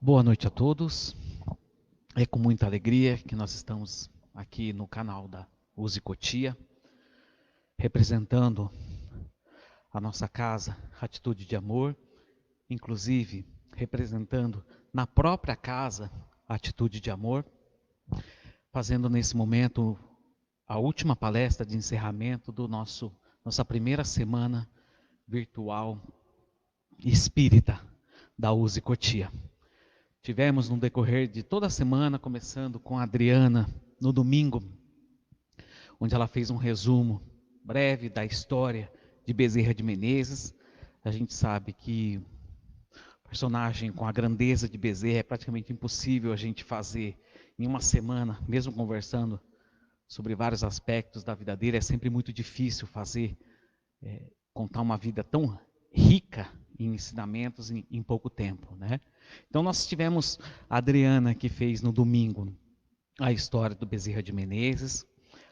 Boa noite a todos. É com muita alegria que nós estamos aqui no canal da Uzi Cotia, representando a nossa casa Atitude de Amor, inclusive representando na própria casa Atitude de Amor, fazendo nesse momento a última palestra de encerramento do nossa primeira semana virtual espírita da Uzi Cotia. Tivemos no decorrer de toda a semana, começando com a Adriana no domingo, onde ela fez um resumo breve da história de Bezerra de Menezes. A gente sabe que personagem com a grandeza de Bezerra é praticamente impossível a gente fazer em uma semana, mesmo conversando sobre vários aspectos da vida dele. É sempre muito difícil fazer, contar uma vida tão rica em ensinamentos em pouco tempo, né? Então nós tivemos a Adriana, que fez no domingo a história do Bezerra de Menezes.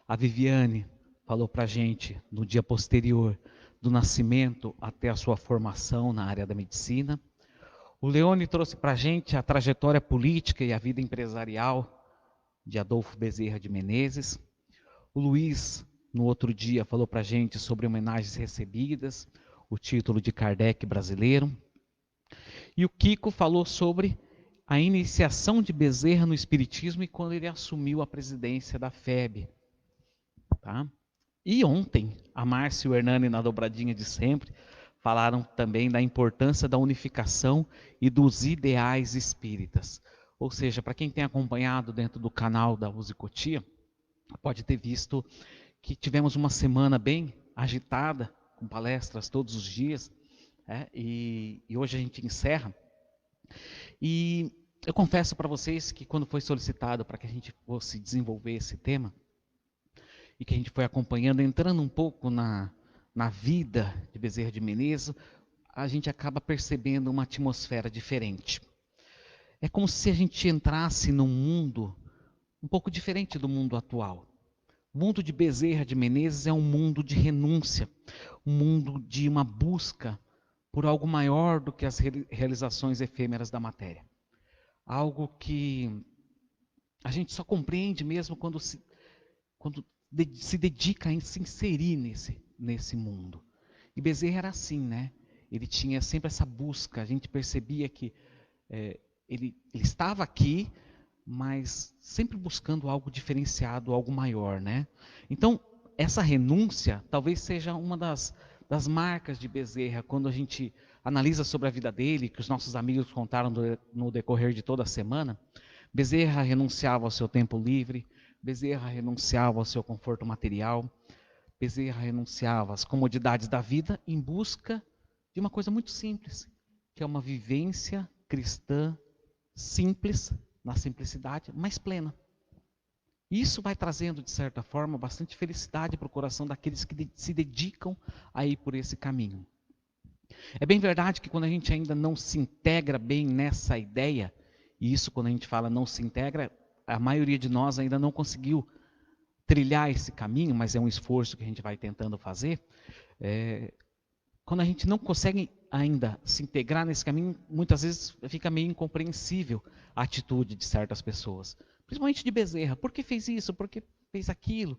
A Viviane falou para a gente no dia posterior do nascimento até a sua formação na área da medicina. O Leone trouxe para a gente a trajetória política e a vida empresarial de Adolfo Bezerra de Menezes. O Luiz, no outro dia, falou para a gente sobre homenagens recebidas, o título de Kardec brasileiro. E o Kiko falou sobre a iniciação de Bezerra no Espiritismo e quando ele assumiu a presidência da FEB. Tá? E ontem, a Márcia e o Hernani, na dobradinha de sempre, falaram também da importância da unificação e dos ideais espíritas. Ou seja, para quem tem acompanhado dentro do canal da Uzi Cotia, pode ter visto que tivemos uma semana bem agitada, com palestras todos os dias, e hoje a gente encerra. E eu confesso para vocês que quando foi solicitado para que a gente fosse desenvolver esse tema, e que a gente foi acompanhando, entrando um pouco na vida de Bezerra de Menezes, a gente acaba percebendo uma atmosfera diferente. É como se a gente entrasse num mundo um pouco diferente do mundo atual. O mundo de Bezerra de Menezes é um mundo de renúncia, um mundo de uma busca por algo maior do que as realizações efêmeras da matéria. Algo que a gente só compreende mesmo quando se dedica a se inserir nesse mundo. E Bezerra era assim, né? Ele tinha sempre essa busca, a gente percebia que ele estava aqui, mas sempre buscando algo diferenciado, algo maior, né? Então, essa renúncia talvez seja uma das marcas de Bezerra, quando a gente analisa sobre a vida dele, que os nossos amigos contaram no decorrer de toda a semana. Bezerra renunciava ao seu tempo livre, Bezerra renunciava ao seu conforto material, Bezerra renunciava às comodidades da vida em busca de uma coisa muito simples, que é uma vivência cristã simples, na simplicidade, mas plena. Isso vai trazendo, de certa forma, bastante felicidade para o coração daqueles que se dedicam a ir por esse caminho. É bem verdade que quando a gente ainda não se integra bem nessa ideia, e isso quando a gente fala não se integra, a maioria de nós ainda não conseguiu trilhar esse caminho, mas é um esforço que a gente vai tentando fazer. Quando a gente não consegue ainda se integrar nesse caminho, muitas vezes fica meio incompreensível a atitude de certas pessoas. Principalmente de Bezerra. Por que fez isso? Por que fez aquilo?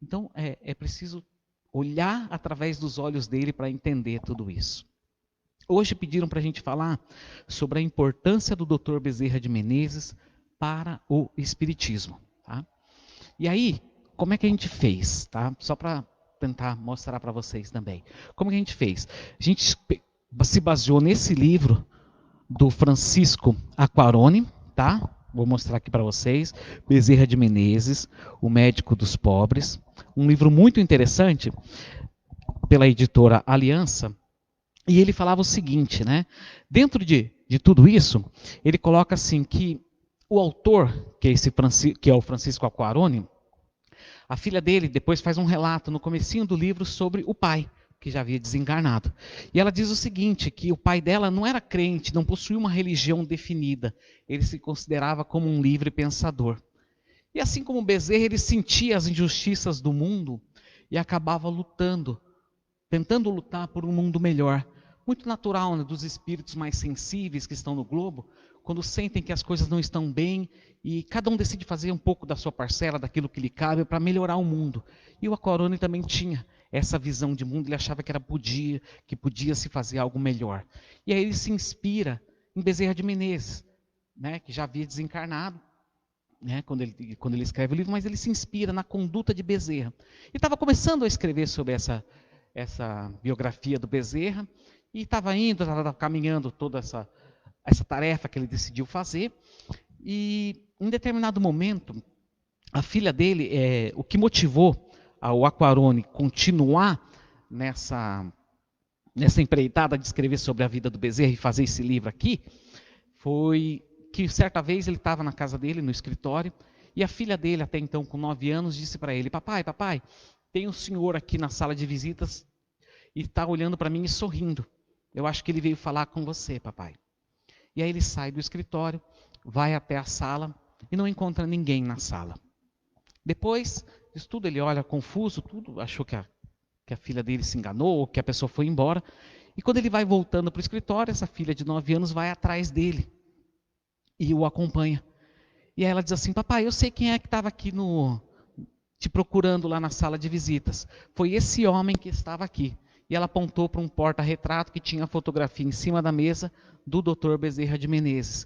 Então, é preciso olhar através dos olhos dele para entender tudo isso. Hoje pediram para a gente falar sobre a importância do Dr. Bezerra de Menezes para o Espiritismo. Tá? E aí, como é que a gente fez? Tá? Só para tentar mostrar para vocês também. Como que a gente fez? A gente se baseou nesse livro do Francisco Aquarone, tá? Vou mostrar aqui para vocês. Bezerra de Menezes, O Médico dos Pobres. Um livro muito interessante, pela editora Aliança. E ele falava o seguinte, né? Dentro de tudo isso, ele coloca assim que o autor, que é o Francisco Aquarone, a filha dele depois faz um relato no comecinho do livro sobre o pai, que já havia desencarnado. E ela diz o seguinte, que o pai dela não era crente, não possuía uma religião definida. Ele se considerava como um livre pensador. E assim como Bezerra, ele sentia as injustiças do mundo e acabava lutando, tentando lutar por um mundo melhor. Muito natural, né, dos espíritos mais sensíveis que estão no globo, quando sentem que as coisas não estão bem e cada um decide fazer um pouco da sua parcela, daquilo que lhe cabe para melhorar o mundo. E o Aquarone também tinha essa visão de mundo, ele achava que podia se fazer algo melhor. E aí ele se inspira em Bezerra de Menezes, né, que já havia desencarnado, né, quando ele escreve o livro, mas ele se inspira na conduta de Bezerra. E estava começando a escrever sobre essa biografia do Bezerra, e estava caminhando toda essa tarefa que ele decidiu fazer, e em determinado momento, a filha dele, o que motivou o Aquarone continuar nessa empreitada de escrever sobre a vida do Bezerra e fazer esse livro aqui, foi que certa vez ele estava na casa dele, no escritório, e a filha dele, até então com 9 anos, disse para ele: papai, tem um senhor aqui na sala de visitas e está olhando para mim e sorrindo. Eu acho que ele veio falar com você, papai. E aí ele sai do escritório, vai até a sala e não encontra ninguém na sala. Depois disso tudo, ele olha confuso, achou que a filha dele se enganou, ou que a pessoa foi embora. E quando ele vai voltando para o escritório, essa filha de 9 anos vai atrás dele e o acompanha. E aí ela diz assim: papai, eu sei quem é que estava aqui te procurando lá na sala de visitas. Foi esse homem que estava aqui. E ela apontou para um porta-retrato que tinha a fotografia em cima da mesa do Dr. Bezerra de Menezes,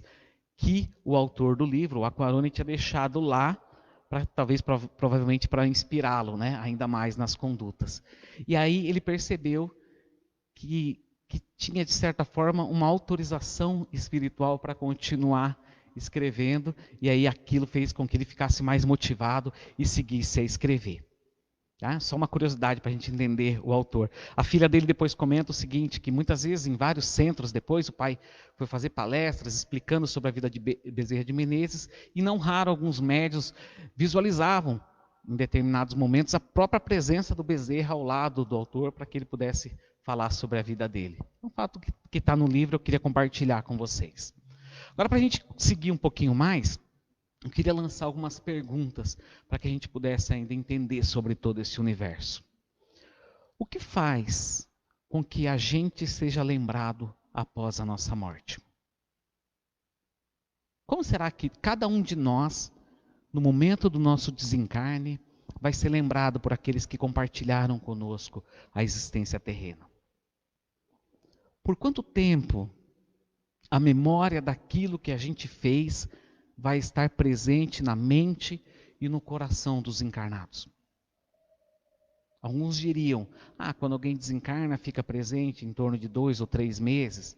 que o autor do livro, o Aquarone, tinha deixado lá, provavelmente para inspirá-lo, né, ainda mais nas condutas. E aí ele percebeu que tinha, de certa forma, uma autorização espiritual para continuar escrevendo, e aí aquilo fez com que ele ficasse mais motivado e seguisse a escrever. Tá? Só uma curiosidade para a gente entender o autor. A filha dele depois comenta o seguinte, que muitas vezes em vários centros depois o pai foi fazer palestras explicando sobre a vida de Bezerra de Menezes, e não raro alguns médios visualizavam em determinados momentos a própria presença do Bezerra ao lado do autor para que ele pudesse falar sobre a vida dele. Um fato que está no livro eu queria compartilhar com vocês. Agora, para a gente seguir um pouquinho mais, eu queria lançar algumas perguntas para que a gente pudesse ainda entender sobre todo esse universo. O que faz com que a gente seja lembrado após a nossa morte? Como será que cada um de nós, no momento do nosso desencarne, vai ser lembrado por aqueles que compartilharam conosco a existência terrena? Por quanto tempo a memória daquilo que a gente fez vai estar presente na mente e no coração dos encarnados? Alguns diriam, quando alguém desencarna fica presente em torno de 2 ou 3 meses.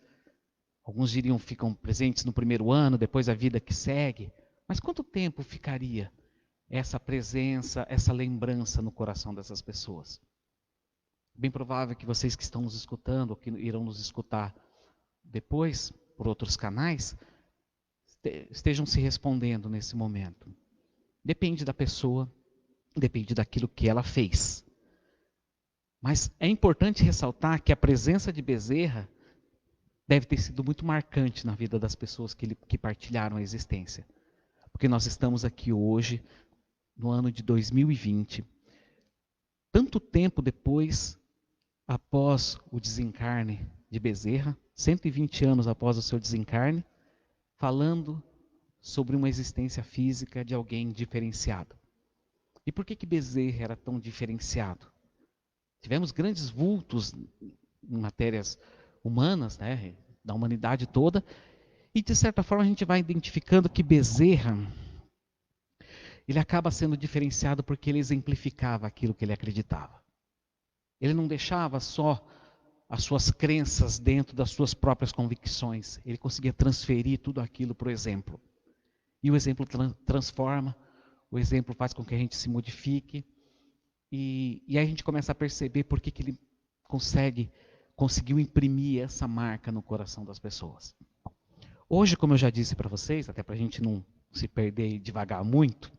Alguns diriam ficam presentes no primeiro ano, depois a vida que segue. Mas quanto tempo ficaria essa presença, essa lembrança no coração dessas pessoas? Bem provável que vocês que estão nos escutando, ou que irão nos escutar depois, por outros canais, estejam se respondendo nesse momento. Depende da pessoa, depende daquilo que ela fez. Mas é importante ressaltar que a presença de Bezerra deve ter sido muito marcante na vida das pessoas que partilharam a existência. Porque nós estamos aqui hoje, no ano de 2020, tanto tempo depois, após o desencarne de Bezerra, 120 anos após o seu desencarne, falando sobre uma existência física de alguém diferenciado. E por que Bezerra era tão diferenciado? Tivemos grandes vultos em matérias humanas, né, da humanidade toda, e de certa forma a gente vai identificando que Bezerra, ele acaba sendo diferenciado porque ele exemplificava aquilo que ele acreditava. Ele não deixava só as suas crenças dentro das suas próprias convicções, ele conseguia transferir tudo aquilo para o exemplo. E o exemplo transforma, o exemplo faz com que a gente se modifique. E aí a gente começa a perceber por que ele conseguiu imprimir essa marca no coração das pessoas. Hoje, como eu já disse para vocês, até para a gente não se perder e devagar muito,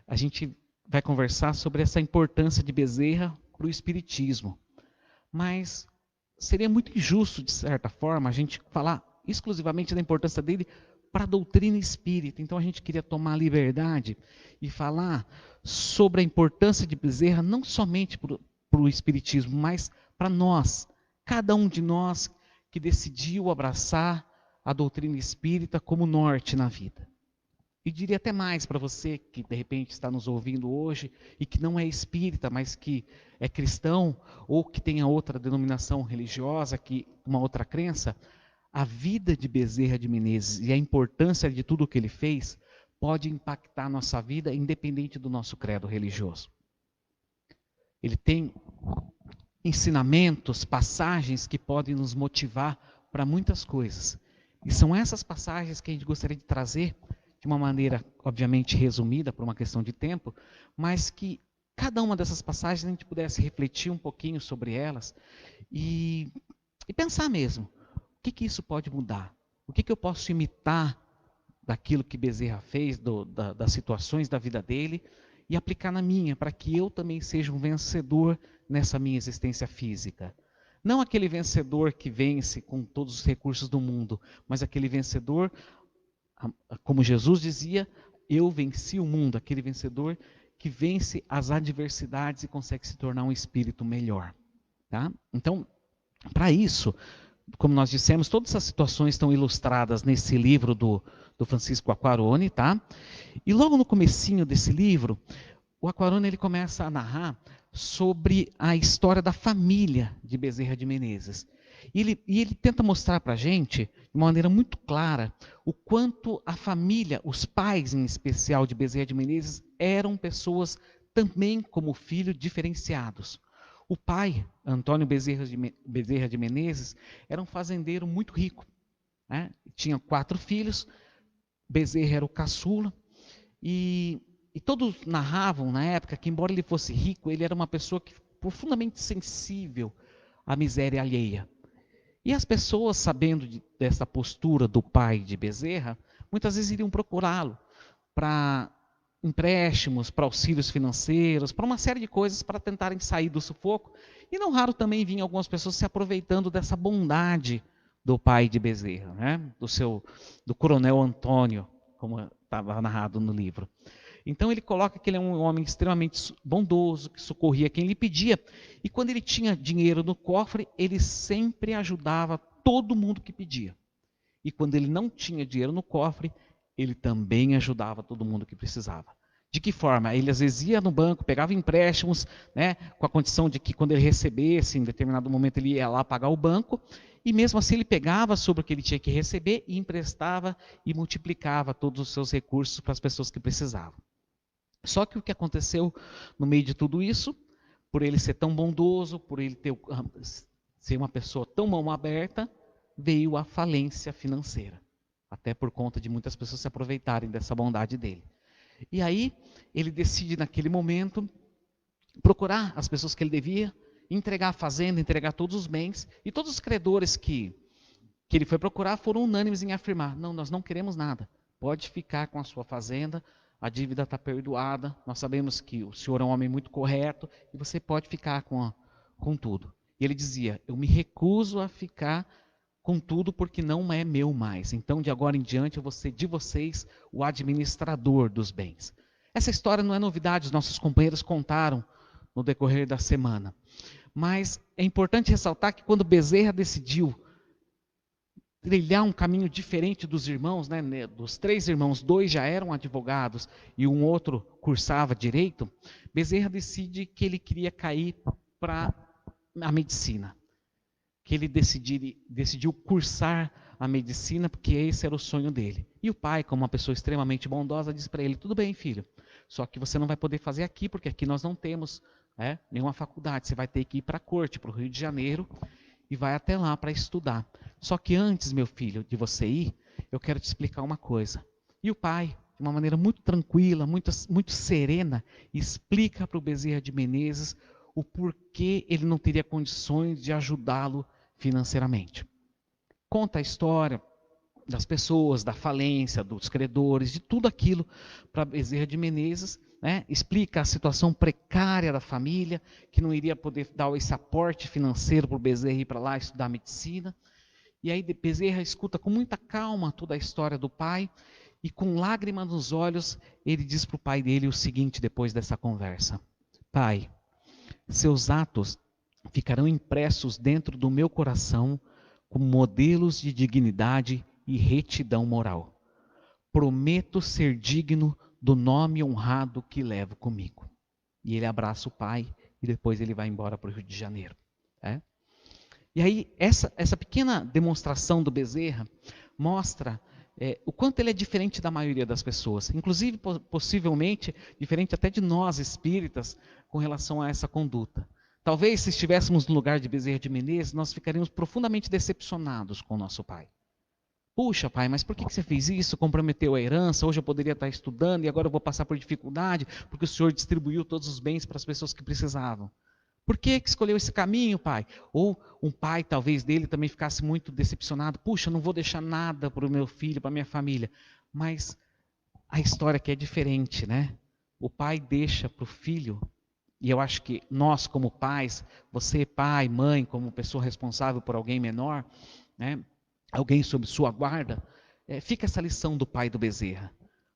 a gente vai conversar sobre essa importância de Bezerra para o Espiritismo. Mas seria muito injusto, de certa forma, a gente falar exclusivamente da importância dele para a doutrina espírita. Então a gente queria tomar a liberdade e falar sobre a importância de Bezerra não somente para o Espiritismo, mas para nós, cada um de nós que decidiu abraçar a doutrina espírita como norte na vida. E diria até mais para você que de repente está nos ouvindo hoje e que não é espírita, mas que é cristão ou que tenha outra denominação religiosa, que uma outra crença, a vida de Bezerra de Menezes e a importância de tudo o que ele fez pode impactar a nossa vida independente do nosso credo religioso. Ele tem ensinamentos, passagens que podem nos motivar para muitas coisas. E são essas passagens que a gente gostaria de trazer de uma maneira, obviamente, resumida por uma questão de tempo, mas que cada uma dessas passagens a gente pudesse refletir um pouquinho sobre elas e pensar mesmo, o que isso pode mudar? O que eu posso imitar daquilo que Bezerra fez, das situações da vida dele, e aplicar na minha, para que eu também seja um vencedor nessa minha existência física. Não aquele vencedor que vence com todos os recursos do mundo, mas aquele vencedor, como Jesus dizia, eu venci o mundo, aquele vencedor que vence as adversidades e consegue se tornar um espírito melhor. Tá? Então, para isso, como nós dissemos, todas essas situações estão ilustradas nesse livro do Francisco Aquarone, tá? E logo no comecinho desse livro, o Aquarone ele começa a narrar sobre a história da família de Bezerra de Menezes. E ele tenta mostrar para a gente, de uma maneira muito clara, o quanto a família, os pais em especial de Bezerra de Menezes, eram pessoas também como filho diferenciados. O pai, Antônio Bezerra de Menezes, era um fazendeiro muito rico. Né? Tinha 4 filhos, Bezerra era o caçula, e todos narravam na época que, embora ele fosse rico, ele era uma pessoa profundamente sensível à miséria alheia. E as pessoas, sabendo dessa postura do pai de Bezerra, muitas vezes iriam procurá-lo para empréstimos, para auxílios financeiros, para uma série de coisas para tentarem sair do sufoco. E não raro também vinham algumas pessoas se aproveitando dessa bondade do pai de Bezerra, né? do coronel Antônio, como estava narrado no livro. Então ele coloca que ele é um homem extremamente bondoso, que socorria quem lhe pedia. E quando ele tinha dinheiro no cofre, ele sempre ajudava todo mundo que pedia. E quando ele não tinha dinheiro no cofre, ele também ajudava todo mundo que precisava. De que forma? Ele às vezes ia no banco, pegava empréstimos, né, com a condição de que quando ele recebesse, em determinado momento ele ia lá pagar o banco, e mesmo assim ele pegava sobre o que ele tinha que receber e emprestava e multiplicava todos os seus recursos para as pessoas que precisavam. Só que o que aconteceu no meio de tudo isso, por ele ser tão bondoso, por ele ser uma pessoa tão mão aberta, veio a falência financeira. Até por conta de muitas pessoas se aproveitarem dessa bondade dele. E aí, ele decide naquele momento procurar as pessoas que ele devia, entregar a fazenda, entregar todos os bens, e todos os credores que ele foi procurar foram unânimes em afirmar, não, nós não queremos nada, pode ficar com a sua fazenda, a dívida está perdoada, nós sabemos que o senhor é um homem muito correto, e você pode ficar com tudo. E ele dizia, eu me recuso a ficar com tudo porque não é meu mais. Então, de agora em diante, eu vou ser de vocês o administrador dos bens. Essa história não é novidade, os nossos companheiros contaram no decorrer da semana. Mas é importante ressaltar que quando Bezerra decidiu trilhar um caminho diferente dos irmãos, né, dos 3 irmãos, 2 já eram advogados e um outro cursava direito, Bezerra decide que ele queria cair para a medicina. Que ele decidiu cursar a medicina, porque esse era o sonho dele. E o pai, como uma pessoa extremamente bondosa, disse para ele, tudo bem, filho, só que você não vai poder fazer aqui, porque aqui nós não temos nenhuma faculdade, você vai ter que ir para a corte, para o Rio de Janeiro, e vai até lá para estudar. Só que antes, meu filho, de você ir, eu quero te explicar uma coisa. E o pai, de uma maneira muito tranquila, muito serena, explica para o Bezerra de Menezes o porquê ele não teria condições de ajudá-lo financeiramente. Conta a história das pessoas, da falência, dos credores, de tudo aquilo para Bezerra de Menezes, né? Explica a situação precária da família, que não iria poder dar esse aporte financeiro para o Bezerra ir para lá estudar medicina. E aí Bezerra escuta com muita calma toda a história do pai, e com lágrimas nos olhos, ele diz para o pai dele o seguinte depois dessa conversa: Pai, seus atos ficarão impressos dentro do meu coração como modelos de dignidade e retidão moral. Prometo ser digno do nome honrado que levo comigo. E ele abraça o pai e depois ele vai embora para o Rio de Janeiro. E aí, essa pequena demonstração do Bezerra mostra o quanto ele é diferente da maioria das pessoas. Inclusive, possivelmente, diferente até de nós espíritas com relação a essa conduta. Talvez, se estivéssemos no lugar de Bezerra de Menezes, nós ficaríamos profundamente decepcionados com o nosso pai. Puxa, pai, mas por que você fez isso? Comprometeu a herança, hoje eu poderia estar estudando e agora eu vou passar por dificuldade porque o senhor distribuiu todos os bens para as pessoas que precisavam. Por que escolheu esse caminho, pai? Ou um pai, talvez, dele também ficasse muito decepcionado. Puxa, eu não vou deixar nada para o meu filho, para a minha família. Mas a história aqui é diferente, né? O pai deixa para o filho, e eu acho que nós como pais, você pai, mãe, como pessoa responsável por alguém menor, né? Alguém sob sua guarda, fica essa lição do pai do Bezerra.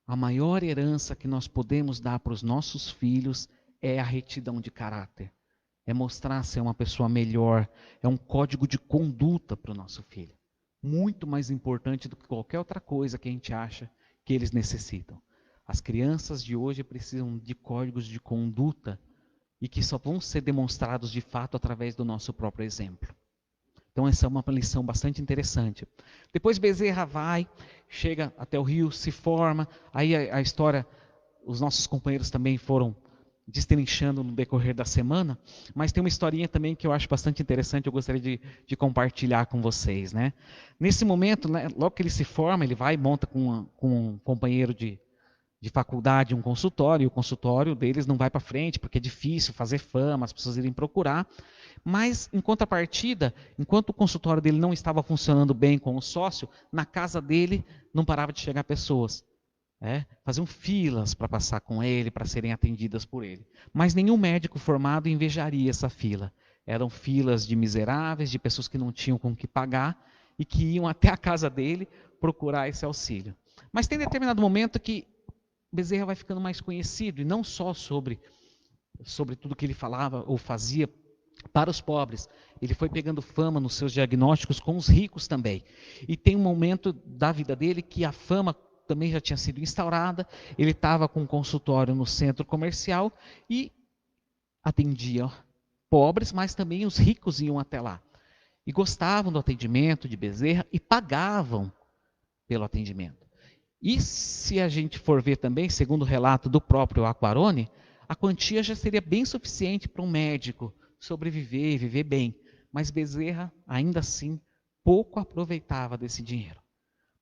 A maior herança que nós podemos dar para os nossos filhos é a retidão de caráter. É mostrar ser uma pessoa melhor, é um código de conduta para o nosso filho. Muito mais importante do que qualquer outra coisa que a gente acha que eles necessitam. As crianças de hoje precisam de códigos de conduta e que só vão ser demonstrados de fato através do nosso próprio exemplo. Então essa é uma lição bastante interessante. Depois Bezerra vai, chega até o Rio, se forma, aí a história, os nossos companheiros também foram destrinchando no decorrer da semana, mas tem uma historinha também que eu acho bastante interessante, eu gostaria de compartilhar com vocês. Né? Nesse momento, né, logo que ele se forma, ele vai e monta com um companheiro de faculdade um consultório, e o consultório deles não vai para frente, porque é difícil fazer fama, as pessoas irem procurar, mas em contrapartida, enquanto o consultório dele não estava funcionando bem com o sócio, na casa dele não parava de chegar pessoas. Faziam filas para passar com ele, para serem atendidas por ele. Mas nenhum médico formado invejaria essa fila. Eram filas de miseráveis, de pessoas que não tinham com o que pagar e que iam até a casa dele procurar esse auxílio. Mas tem determinado momento que Bezerra vai ficando mais conhecido, e não só sobre tudo que ele falava ou fazia para os pobres. Ele foi pegando fama nos seus diagnósticos com os ricos também. E tem um momento da vida dele que a fama também já tinha sido instaurada, ele estava com um consultório no centro comercial e atendia pobres, mas também os ricos iam até lá. E gostavam do atendimento de Bezerra e pagavam pelo atendimento. E se a gente for ver também, segundo o relato do próprio Aquarone, a quantia já seria bem suficiente para um médico sobreviver e viver bem. Mas Bezerra, ainda assim, pouco aproveitava desse dinheiro.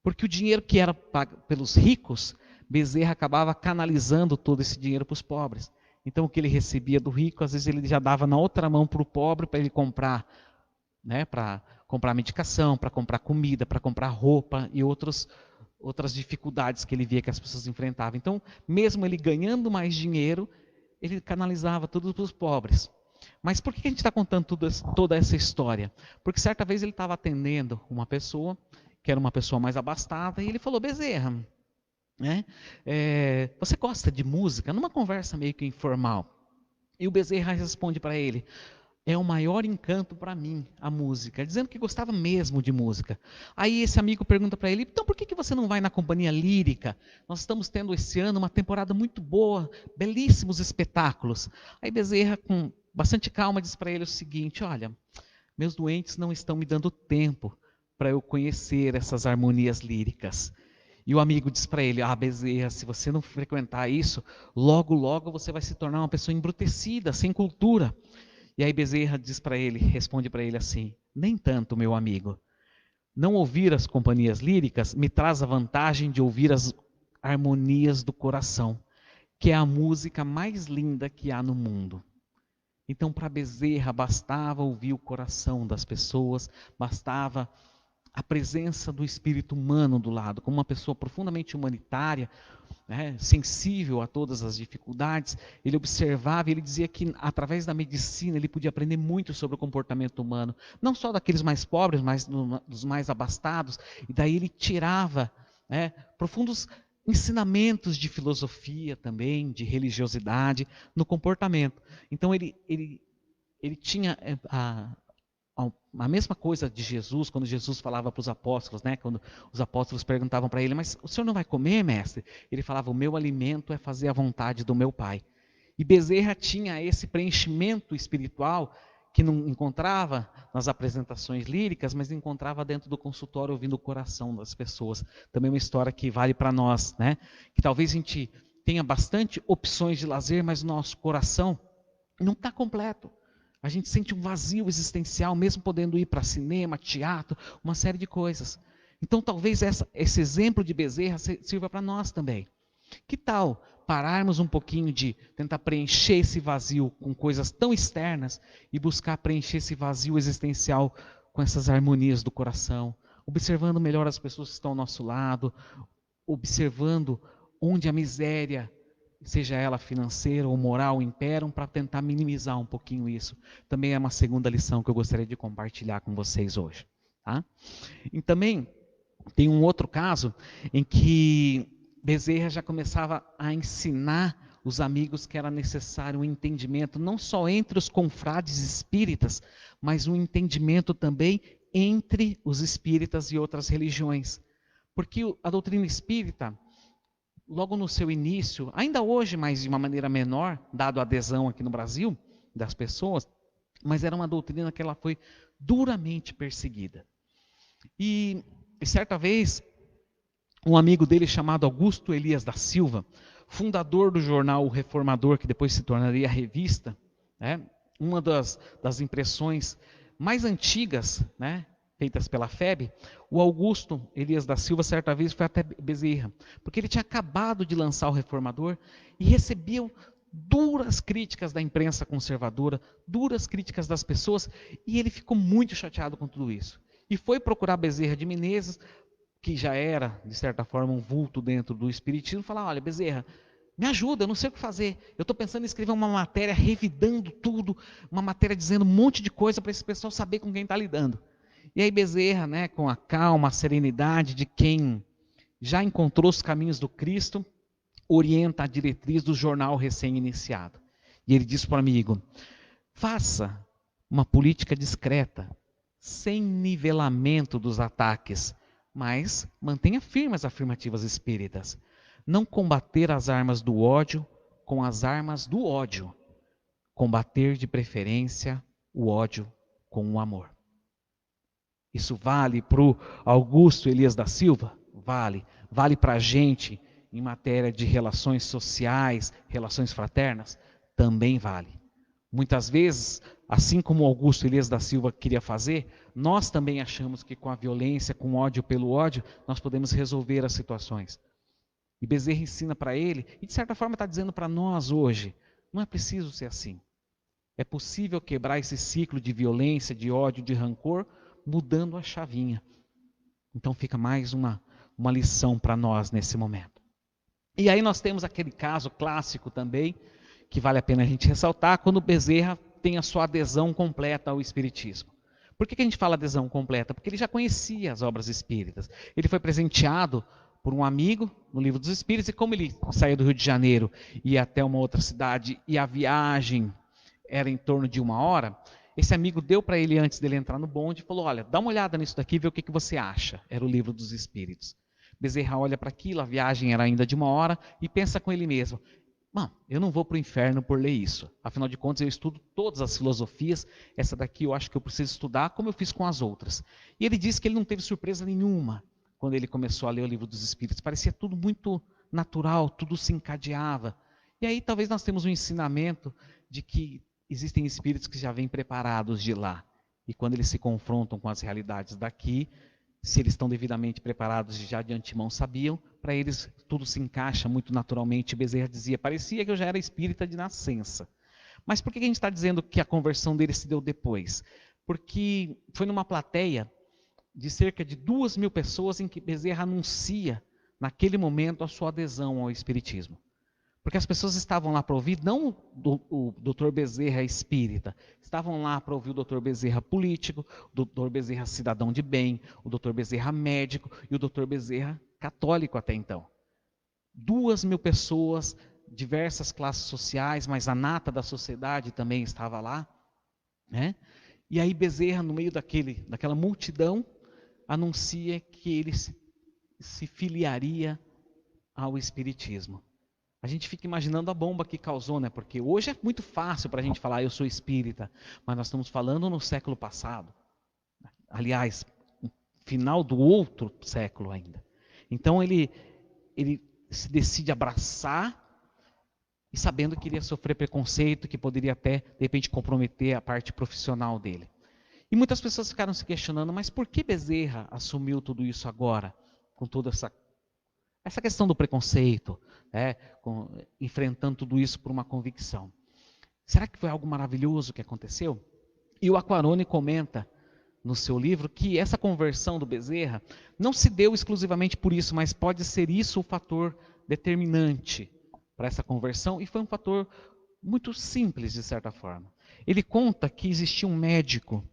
Porque o dinheiro que era pago pelos ricos, Bezerra acabava canalizando todo esse dinheiro para os pobres. Então o que ele recebia do rico, às vezes ele já dava na outra mão para o pobre para ele comprar, né, para comprar medicação, para comprar comida, para comprar roupa e outras dificuldades que ele via que as pessoas enfrentavam. Então, mesmo ele ganhando mais dinheiro, ele canalizava tudo para os pobres. Mas por que a gente está contando toda essa história? Porque certa vez ele estava atendendo uma pessoa, que era uma pessoa mais abastada, e ele falou: Bezerra, né, você gosta de música? Numa conversa meio que informal. E o Bezerra responde para ele: é o maior encanto para mim, a música, dizendo que gostava mesmo de música. Aí esse amigo pergunta para ele: então por que você não vai na companhia lírica? Nós estamos tendo esse ano uma temporada muito boa, belíssimos espetáculos. Aí Bezerra, com bastante calma, diz para ele o seguinte: olha, meus doentes não estão me dando tempo para eu conhecer essas harmonias líricas. E o amigo diz para ele: Bezerra, se você não frequentar isso, logo, logo você vai se tornar uma pessoa embrutecida, sem cultura. E aí Bezerra diz para ele, responde para ele assim: nem tanto, meu amigo. Não ouvir as companhias líricas me traz a vantagem de ouvir as harmonias do coração, que é a música mais linda que há no mundo. Então, para Bezerra, bastava ouvir o coração das pessoas, bastava a presença do espírito humano do lado, como uma pessoa profundamente humanitária, né, sensível a todas as dificuldades. Ele observava e ele dizia que através da medicina ele podia aprender muito sobre o comportamento humano, não só daqueles mais pobres, mas dos mais abastados. E daí ele tirava, né, profundos ensinamentos de filosofia também, de religiosidade no comportamento. Então ele tinha A mesma coisa de Jesus, quando Jesus falava para os apóstolos, né? Quando os apóstolos perguntavam para ele, mas o senhor não vai comer, mestre? Ele falava, o meu alimento é fazer a vontade do meu Pai. E Bezerra tinha esse preenchimento espiritual que não encontrava nas apresentações líricas, mas encontrava dentro do consultório, ouvindo o coração das pessoas. Também uma história que vale para nós, né? Que talvez a gente tenha bastante opções de lazer, mas o nosso coração não está completo. A gente sente um vazio existencial, mesmo podendo ir para cinema, teatro, uma série de coisas. Então talvez esse exemplo de Bezerra sirva para nós também. Que tal pararmos um pouquinho de tentar preencher esse vazio com coisas tão externas e buscar preencher esse vazio existencial com essas harmonias do coração, observando melhor as pessoas que estão ao nosso lado, observando onde a miséria, seja ela financeira ou moral, imperam, para tentar minimizar um pouquinho isso. Também é uma segunda lição que eu gostaria de compartilhar com vocês hoje. Tá? E também tem um outro caso em que Bezerra já começava a ensinar os amigos que era necessário um entendimento, não só entre os confrades espíritas, mas um entendimento também entre os espíritas e outras religiões. Porque a doutrina espírita, logo no seu início, ainda hoje, mas de uma maneira menor, dado a adesão aqui no Brasil das pessoas, mas era uma doutrina que ela foi duramente perseguida. E certa vez, um amigo dele chamado Augusto Elias da Silva, fundador do jornal O Reformador, que depois se tornaria a revista, né, uma das impressões mais antigas, né, feitas pela FEB, o Augusto Elias da Silva, certa vez, foi até Bezerra, porque ele tinha acabado de lançar o Reformador e recebeu duras críticas da imprensa conservadora, duras críticas das pessoas, e ele ficou muito chateado com tudo isso. E foi procurar Bezerra de Menezes, que já era, de certa forma, um vulto dentro do espiritismo, falar, olha, Bezerra, me ajuda, eu não sei o que fazer. Eu estou pensando em escrever uma matéria revidando tudo, uma matéria dizendo um monte de coisa para esse pessoal saber com quem está lidando. E aí Bezerra, né, com a calma, a serenidade de quem já encontrou os caminhos do Cristo, orienta a diretriz do jornal recém-iniciado. E ele diz para o amigo, faça uma política discreta, sem nivelamento dos ataques, mas mantenha firmes as afirmativas espíritas. Não combater as armas do ódio com as armas do ódio. Combater de preferência o ódio com o amor. Isso vale para o Augusto Elias da Silva? Vale. Vale para a gente em matéria de relações sociais, relações fraternas? Também vale. Muitas vezes, assim como Augusto Elias da Silva queria fazer, nós também achamos que com a violência, com ódio pelo ódio, nós podemos resolver as situações. E Bezerra ensina para ele, e de certa forma está dizendo para nós hoje, não é preciso ser assim. É possível quebrar esse ciclo de violência, de ódio, de rancor, mudando a chavinha. Então fica mais uma lição para nós nesse momento. E aí nós temos aquele caso clássico também, que vale a pena a gente ressaltar, quando Bezerra tem a sua adesão completa ao Espiritismo. Por que a gente fala adesão completa? Porque ele já conhecia as obras espíritas. Ele foi presenteado por um amigo no Livro dos Espíritos, e como ele saiu do Rio de Janeiro e ia até uma outra cidade, e a viagem era em torno de 1 hora, esse amigo deu para ele, antes dele entrar no bonde, e falou, olha, dá uma olhada nisso daqui e vê o que você acha. Era o Livro dos Espíritos. Bezerra olha para aquilo, a viagem era ainda de 1 hora, e pensa com ele mesmo, eu não vou para o inferno por ler isso. Afinal de contas, eu estudo todas as filosofias. Essa daqui eu acho que eu preciso estudar, como eu fiz com as outras. E ele disse que ele não teve surpresa nenhuma quando ele começou a ler o Livro dos Espíritos. Parecia tudo muito natural, tudo se encadeava. E aí talvez nós temos um ensinamento de que existem espíritos que já vêm preparados de lá. E quando eles se confrontam com as realidades daqui, se eles estão devidamente preparados e já de antemão sabiam, para eles tudo se encaixa muito naturalmente. Bezerra dizia, parecia que eu já era espírita de nascença. Mas por que a gente está dizendo que a conversão dele se deu depois? Porque foi numa plateia de cerca de 2.000 pessoas em que Bezerra anuncia, naquele momento, a sua adesão ao espiritismo. Porque as pessoas estavam lá para ouvir, não o Dr. Bezerra espírita, estavam lá para ouvir o Dr. Bezerra político, o Dr. Bezerra cidadão de bem, o Dr. Bezerra médico e o Dr. Bezerra católico até então. 2.000 pessoas, diversas classes sociais, mas a nata da sociedade também estava lá, né? E aí Bezerra, no meio daquela multidão, anuncia que ele se filiaria ao Espiritismo. A gente fica imaginando a bomba que causou, né? Porque hoje é muito fácil para a gente falar, eu sou espírita, mas nós estamos falando no século passado. Aliás, final do outro século ainda. Então ele se decide abraçar e sabendo que iria sofrer preconceito, que poderia até, de repente, comprometer a parte profissional dele. E muitas pessoas ficaram se questionando, mas por que Bezerra assumiu tudo isso agora, com toda essa questão do preconceito, enfrentando tudo isso por uma convicção? Será que foi algo maravilhoso que aconteceu? E o Aquarone comenta no seu livro que essa conversão do Bezerra não se deu exclusivamente por isso, mas pode ser isso o fator determinante para essa conversão, e foi um fator muito simples, de certa forma. Ele conta que existia um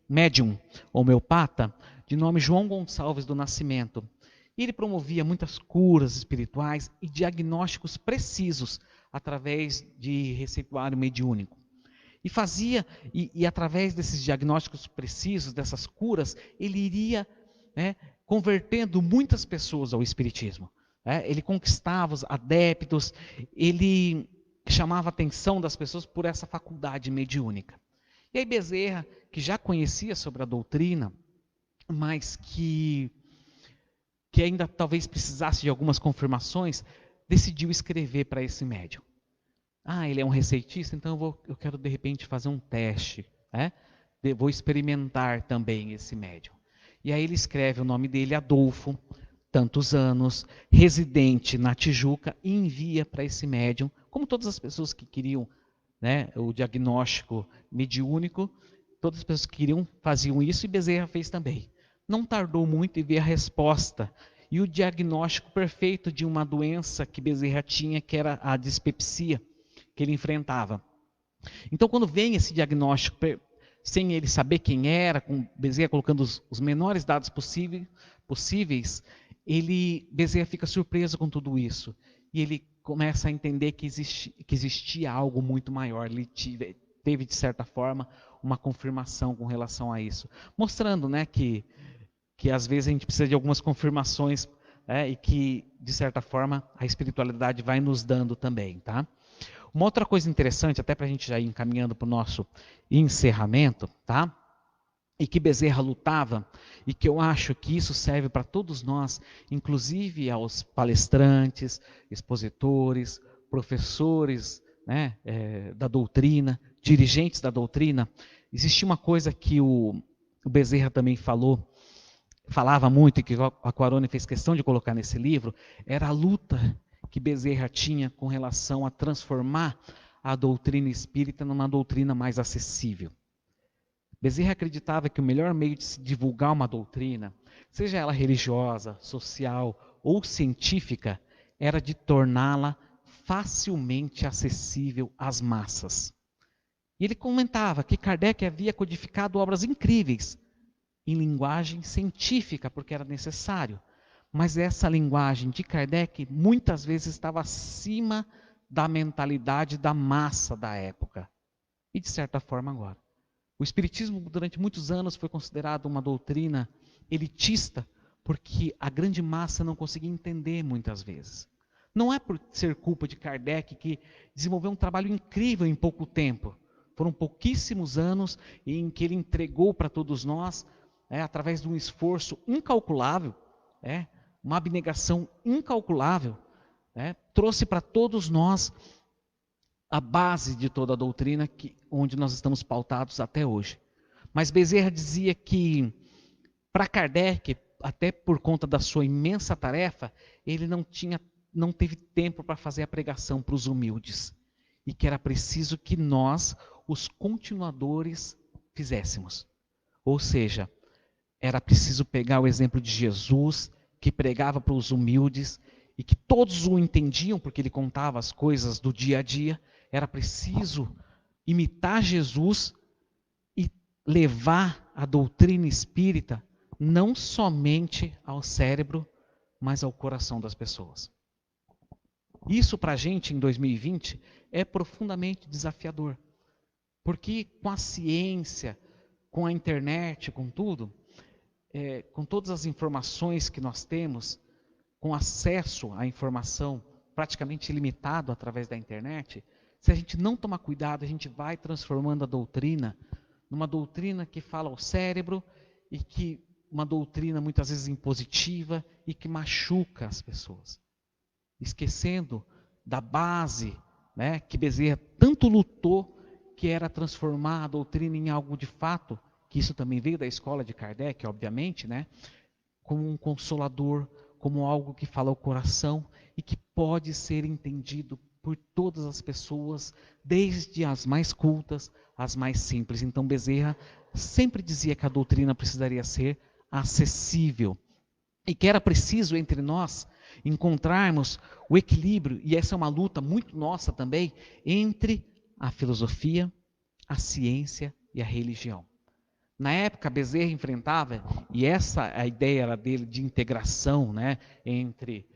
médium homeopata, de nome João Gonçalves do Nascimento. E ele promovia muitas curas espirituais e diagnósticos precisos através de receituário mediúnico. E fazia, e através desses diagnósticos precisos, dessas curas, ele iria convertendo muitas pessoas ao Espiritismo. Ele conquistava os adeptos, ele chamava a atenção das pessoas por essa faculdade mediúnica. E aí Bezerra, que já conhecia sobre a doutrina, mas que ainda talvez precisasse de algumas confirmações, decidiu escrever para esse médium. Ele é um receitista, então eu quero de repente fazer um teste. Vou experimentar também esse médium. E aí ele escreve o nome dele, Adolfo, tantos anos, residente na Tijuca, e envia para esse médium, como todas as pessoas que queriam o diagnóstico mediúnico, todas as pessoas que queriam faziam isso, e Bezerra fez também. Não tardou muito em ver a resposta e o diagnóstico perfeito de uma doença que Bezerra tinha, que era a dispepsia, que ele enfrentava. Então, quando vem esse diagnóstico, sem ele saber quem era, com Bezerra colocando os menores dados possíveis, Bezerra fica surpreso com tudo isso. E ele começa a entender que existia algo muito maior. Ele teve, de certa forma, uma confirmação com relação a isso. Mostrando que às vezes a gente precisa de algumas confirmações e que, de certa forma, a espiritualidade vai nos dando também, tá? Uma outra coisa interessante, até para a gente já ir encaminhando para o nosso encerramento, tá? E que Bezerra lutava, e que eu acho que isso serve para todos nós, inclusive aos palestrantes, expositores, professores da doutrina, dirigentes da doutrina. Existia uma coisa que o Bezerra também falava muito, e que o Aquarone fez questão de colocar nesse livro, era a luta que Bezerra tinha com relação a transformar a doutrina espírita numa doutrina mais acessível. Bezerra acreditava que o melhor meio de se divulgar uma doutrina, seja ela religiosa, social ou científica, era de torná-la facilmente acessível às massas. E ele comentava que Kardec havia codificado obras incríveis em linguagem científica, porque era necessário. Mas essa linguagem de Kardec muitas vezes estava acima da mentalidade da massa da época. E de certa forma agora. O Espiritismo durante muitos anos foi considerado uma doutrina elitista, porque a grande massa não conseguia entender muitas vezes. Não é por ser culpa de Kardec, que desenvolveu um trabalho incrível em pouco tempo. Foram pouquíssimos anos em que ele entregou para todos nós, através de um esforço incalculável, uma abnegação incalculável, trouxe para todos nós a base de toda a doutrina onde nós estamos pautados até hoje. Mas Bezerra dizia que, para Kardec, até por conta da sua imensa tarefa, ele não teve tempo para fazer a pregação para os humildes. E que era preciso que nós, os continuadores, fizéssemos. Ou seja, era preciso pegar o exemplo de Jesus, que pregava para os humildes, e que todos o entendiam, porque ele contava as coisas do dia a dia. Era preciso imitar Jesus e levar a doutrina espírita não somente ao cérebro, mas ao coração das pessoas. Isso para a gente em 2020 é profundamente desafiador, porque com a ciência, com a internet, com tudo, com todas as informações que nós temos, com acesso à informação praticamente ilimitado através da internet, se a gente não tomar cuidado, a gente vai transformando a doutrina numa doutrina que fala ao cérebro e que uma doutrina muitas vezes impositiva e que machuca as pessoas, esquecendo da base, né, que Bezerra tanto lutou, que era transformar a doutrina em algo de fato, que isso também veio da escola de Kardec, obviamente, né, como um consolador, como algo que fala ao coração e que pode ser entendido por todas as pessoas, desde as mais cultas às mais simples. Então Bezerra sempre dizia que a doutrina precisaria ser acessível e que era preciso entre nós encontrarmos o equilíbrio, e essa é uma luta muito nossa também, entre a filosofia, a ciência e a religião. Na época, Bezerra enfrentava, e essa a ideia era dele de integração, né, entre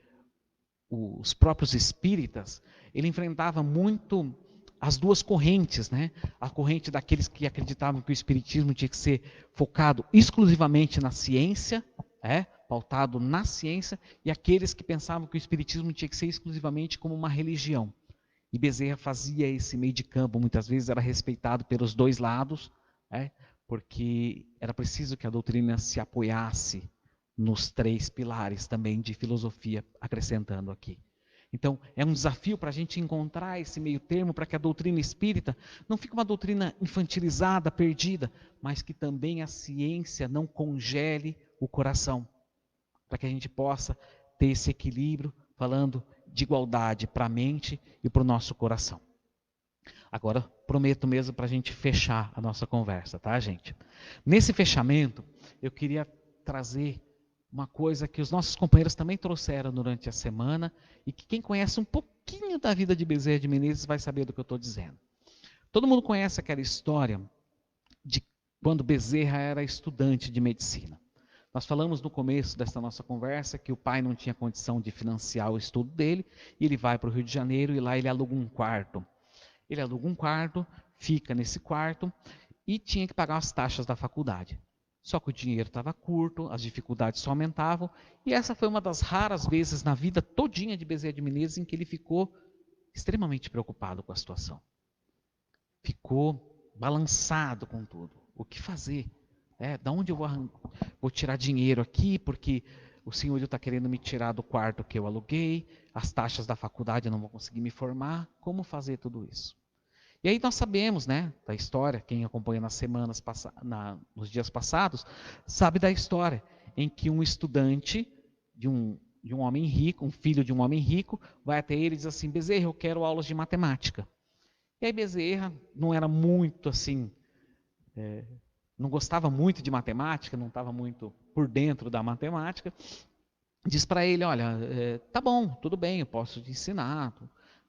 os próprios espíritas, ele enfrentava muito as duas correntes, né? A corrente daqueles que acreditavam que o espiritismo tinha que ser focado exclusivamente na ciência, pautado na ciência, e aqueles que pensavam que o espiritismo tinha que ser exclusivamente como uma religião. E Bezerra fazia esse meio de campo, muitas vezes era respeitado pelos dois lados, porque era preciso que a doutrina se apoiasse nos três pilares também de filosofia, acrescentando aqui. Então, é um desafio para a gente encontrar esse meio termo para que a doutrina espírita não fique uma doutrina infantilizada, perdida, mas que também a ciência não congele o coração, para que a gente possa ter esse equilíbrio, falando de igualdade para a mente e para o nosso coração. Agora, prometo mesmo para a gente fechar a nossa conversa, tá, gente? Nesse fechamento, eu queria trazer uma coisa que os nossos companheiros também trouxeram durante a semana e que quem conhece um pouquinho da vida de Bezerra de Menezes vai saber do que eu estou dizendo. Todo mundo conhece aquela história de quando Bezerra era estudante de medicina. Nós falamos no começo dessa nossa conversa que o pai não tinha condição de financiar o estudo dele e ele vai para o Rio de Janeiro e lá ele aluga um quarto. Ele aluga um quarto, fica nesse quarto e tinha que pagar as taxas da faculdade. Só que o dinheiro estava curto, as dificuldades só aumentavam, e essa foi uma das raras vezes na vida todinha de Bezerra de Menezes em que ele ficou extremamente preocupado com a situação. Ficou balançado com tudo. O que fazer? Da onde eu vou tirar dinheiro aqui, porque o senhor está querendo me tirar do quarto que eu aluguei, as taxas da faculdade eu não vou conseguir me formar, como fazer tudo isso? E aí nós sabemos, né, da história, quem acompanha nas semanas nos dias passados, sabe da história em que um estudante de um homem rico, um filho de um homem rico, vai até ele e diz assim: Bezerra, eu quero aulas de matemática. E aí Bezerra não era muito assim, não gostava muito de matemática, não estava muito por dentro da matemática, diz para ele: olha, tá bom, tudo bem, eu posso te ensinar,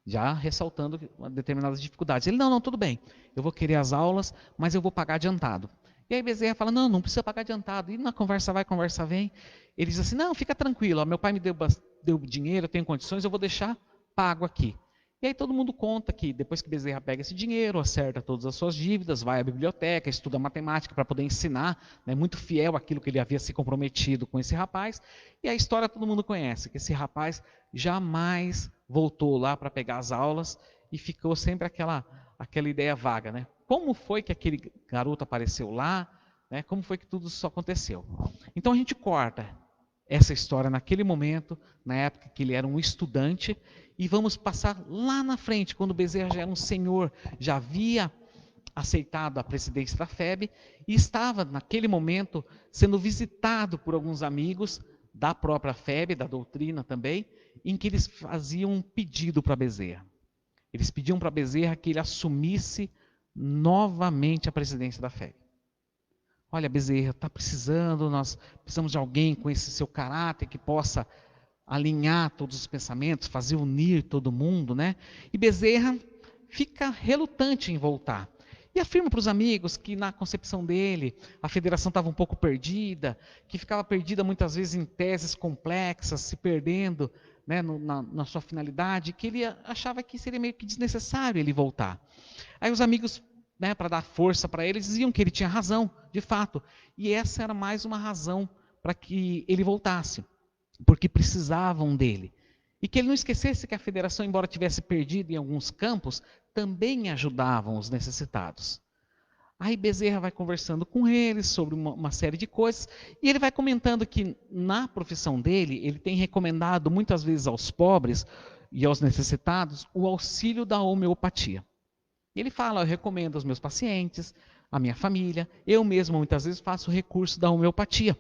já ressaltando determinadas dificuldades. Ele: não, tudo bem, eu vou querer as aulas, mas eu vou pagar adiantado. E aí Bezerra fala: não precisa pagar adiantado. E na conversa vai, conversa vem, ele diz assim: não, fica tranquilo, meu pai me deu dinheiro, eu tenho condições, eu vou deixar pago aqui. E aí todo mundo conta que depois que Bezerra pega esse dinheiro, acerta todas as suas dívidas, vai à biblioteca, estuda matemática para poder ensinar, né, muito fiel àquilo que ele havia se comprometido com esse rapaz. E a história todo mundo conhece, que esse rapaz jamais voltou lá para pegar as aulas e ficou sempre aquela ideia vaga, né? Como foi que aquele garoto apareceu lá? Né? Como foi que tudo isso aconteceu? Então a gente corta essa história naquele momento, na época que ele era um estudante, e vamos passar lá na frente, quando Bezerra já era um senhor, já havia aceitado a presidência da FEB e estava naquele momento sendo visitado por alguns amigos da própria FEB, da doutrina também, em que eles faziam um pedido para Bezerra. Eles pediam para Bezerra que ele assumisse novamente a presidência da FEB. Olha, Bezerra, está precisando, nós precisamos de alguém com esse seu caráter que possa alinhar todos os pensamentos, fazer unir todo mundo, né? E Bezerra fica relutante em voltar. E afirma para os amigos que na concepção dele, a federação estava um pouco perdida, que ficava perdida muitas vezes em teses complexas, se perdendo, né, na sua finalidade, que ele achava que seria meio que desnecessário ele voltar. Aí os amigos né, para dar força para ele, diziam que ele tinha razão, de fato. E essa era mais uma razão para que ele voltasse, porque precisavam dele. E que ele não esquecesse que a federação, embora tivesse perdido em alguns campos, também ajudavam os necessitados. Aí Bezerra vai conversando com eles sobre uma série de coisas, e ele vai comentando que na profissão dele, ele tem recomendado muitas vezes aos pobres e aos necessitados o auxílio da homeopatia. E ele fala, eu recomendo aos meus pacientes, à minha família, eu mesmo muitas vezes faço recurso da homeopatia,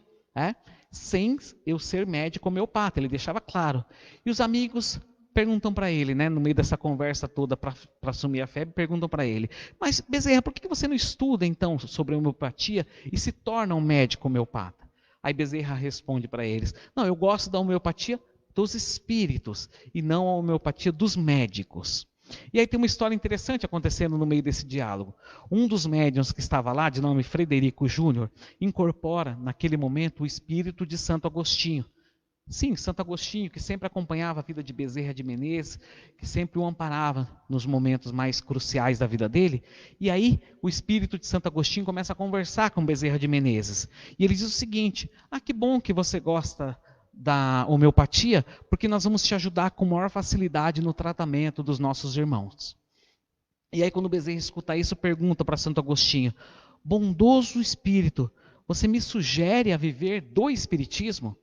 sem eu ser médico homeopata, ele deixava claro. E os amigos perguntam para ele, né, no meio dessa conversa toda para assumir a febre, perguntam para ele, mas Bezerra, por que você não estuda então sobre homeopatia e se torna um médico homeopata? Aí Bezerra responde para eles, não, eu gosto da homeopatia dos espíritos e não a homeopatia dos médicos. E aí tem uma história interessante acontecendo no meio desse diálogo. Um dos médiuns que estava lá, de nome Frederico Júnior, incorpora naquele momento o espírito de Santo Agostinho. Sim, Santo Agostinho, que sempre acompanhava a vida de Bezerra de Menezes, que sempre o amparava nos momentos mais cruciais da vida dele. E aí o espírito de Santo Agostinho começa a conversar com Bezerra de Menezes. E ele diz o seguinte, que bom que você gosta da homeopatia, porque nós vamos te ajudar com maior facilidade no tratamento dos nossos irmãos. E aí quando Bezerra escuta isso, pergunta para Santo Agostinho, bondoso espírito, você me sugere a viver do espiritismo?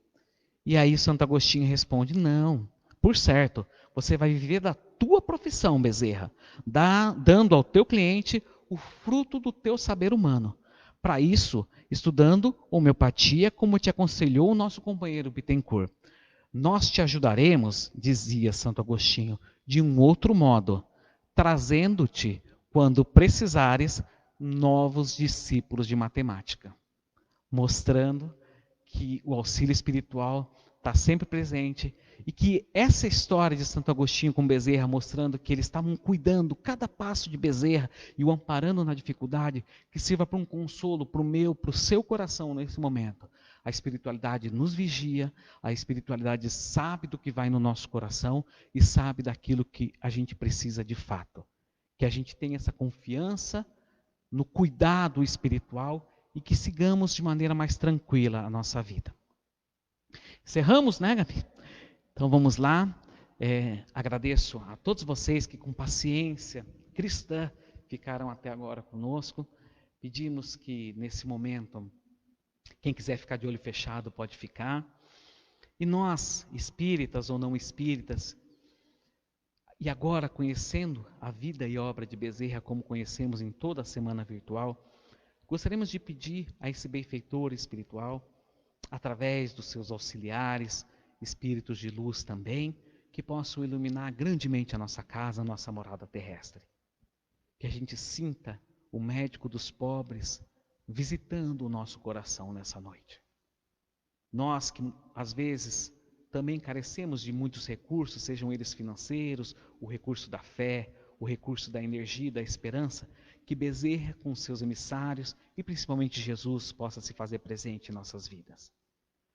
E aí Santo Agostinho responde, não, por certo, você vai viver da tua profissão, Bezerra, dando ao teu cliente o fruto do teu saber humano. Para isso, estudando homeopatia, como te aconselhou o nosso companheiro Bittencourt. Nós te ajudaremos, dizia Santo Agostinho, de um outro modo, trazendo-te, quando precisares, novos discípulos de matemática. Mostrando que o auxílio espiritual está sempre presente e que essa história de Santo Agostinho com Bezerra, mostrando que eles estavam cuidando cada passo de Bezerra e o amparando na dificuldade, que sirva para um consolo para o seu coração nesse momento. A espiritualidade nos vigia, a espiritualidade sabe do que vai no nosso coração e sabe daquilo que a gente precisa de fato. Que a gente tenha essa confiança no cuidado espiritual e que sigamos de maneira mais tranquila a nossa vida. Encerramos, né, Gabi? Então vamos lá. Agradeço a todos vocês que com paciência cristã ficaram até agora conosco. Pedimos que nesse momento, quem quiser ficar de olho fechado pode ficar. E nós, espíritas ou não espíritas, e agora conhecendo a vida e obra de Bezerra como conhecemos em toda a semana virtual, gostaríamos de pedir a esse benfeitor espiritual, através dos seus auxiliares, espíritos de luz também, que possam iluminar grandemente a nossa casa, a nossa morada terrestre. Que a gente sinta o médico dos pobres visitando o nosso coração nessa noite. Nós que às vezes também carecemos de muitos recursos, sejam eles financeiros, o recurso da fé, o recurso da energia, da esperança, que Bezerra com seus emissários e principalmente Jesus possa se fazer presente em nossas vidas.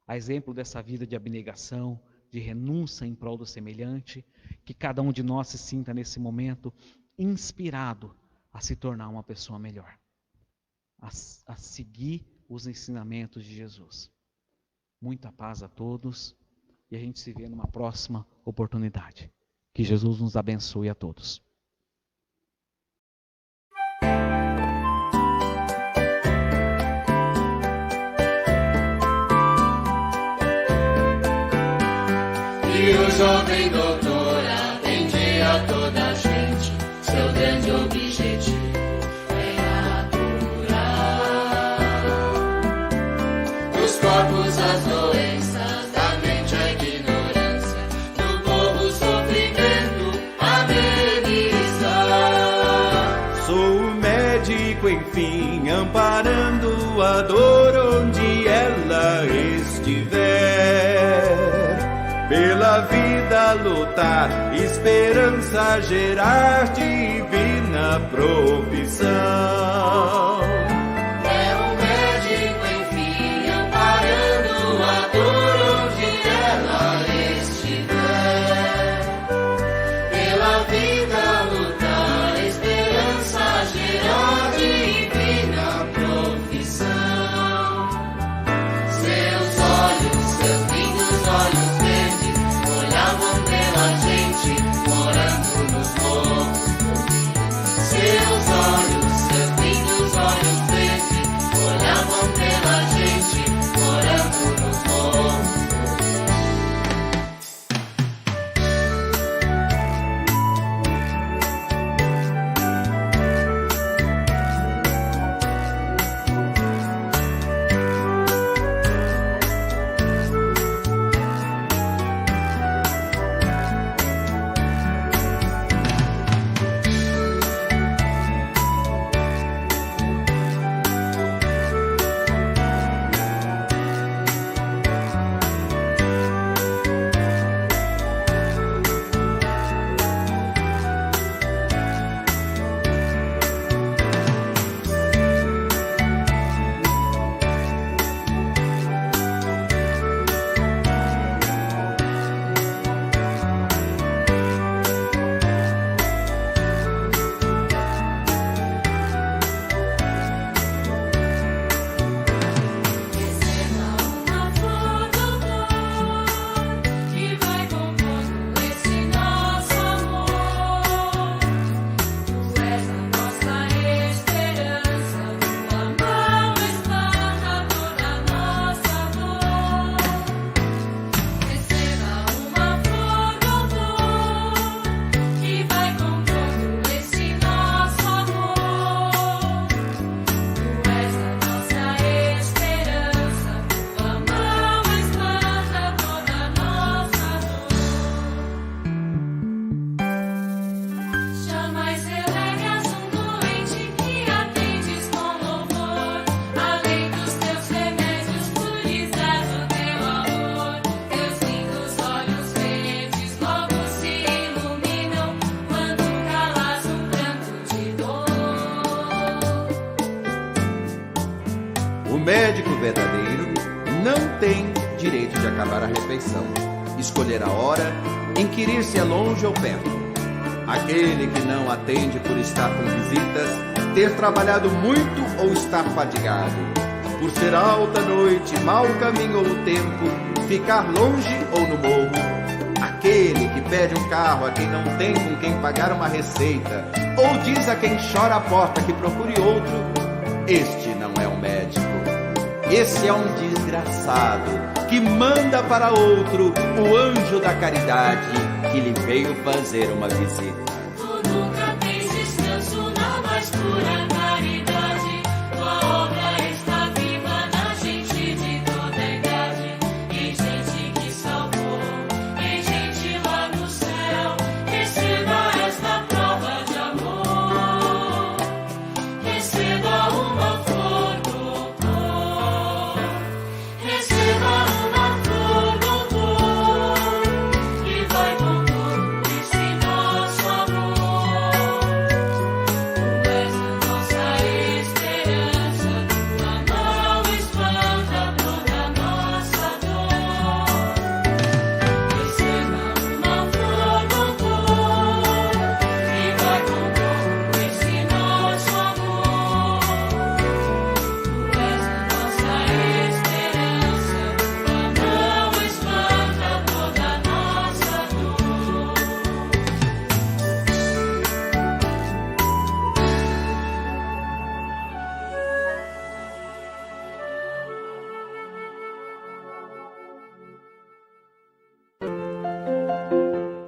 A exemplo dessa vida de abnegação, de renúncia em prol do semelhante, que cada um de nós se sinta nesse momento inspirado a se tornar uma pessoa melhor, a seguir os ensinamentos de Jesus. Muita paz a todos e a gente se vê numa próxima oportunidade. Que Jesus nos abençoe a todos. E o jovem doutor atende a toda a gente, seu grande objetivo é curar dos corpos as doenças, da mente a ignorância, do povo o sofrimento, amenizar. Sou o médico, enfim, amparando a dor onde ela estiver. Pela vida lutar, esperança gerar, divina profissão. É um médico, enfim, amparando a dor onde ela estiver. Pela vida lutar, esperança gerar, médico verdadeiro não tem direito de acabar a refeição, escolher a hora, inquirir se é longe ou perto. Aquele que não atende por estar com visitas, ter trabalhado muito ou estar fadigado, por ser alta noite, mau caminho ou o tempo, ficar longe ou no morro. Aquele que pede um carro a quem não tem com quem pagar uma receita, ou diz a quem chora à porta que procure outro, este não é um médico. Esse é um desgraçado que manda para outro o anjo da caridade que lhe veio fazer uma visita. Tu nunca tens descanso na mais pura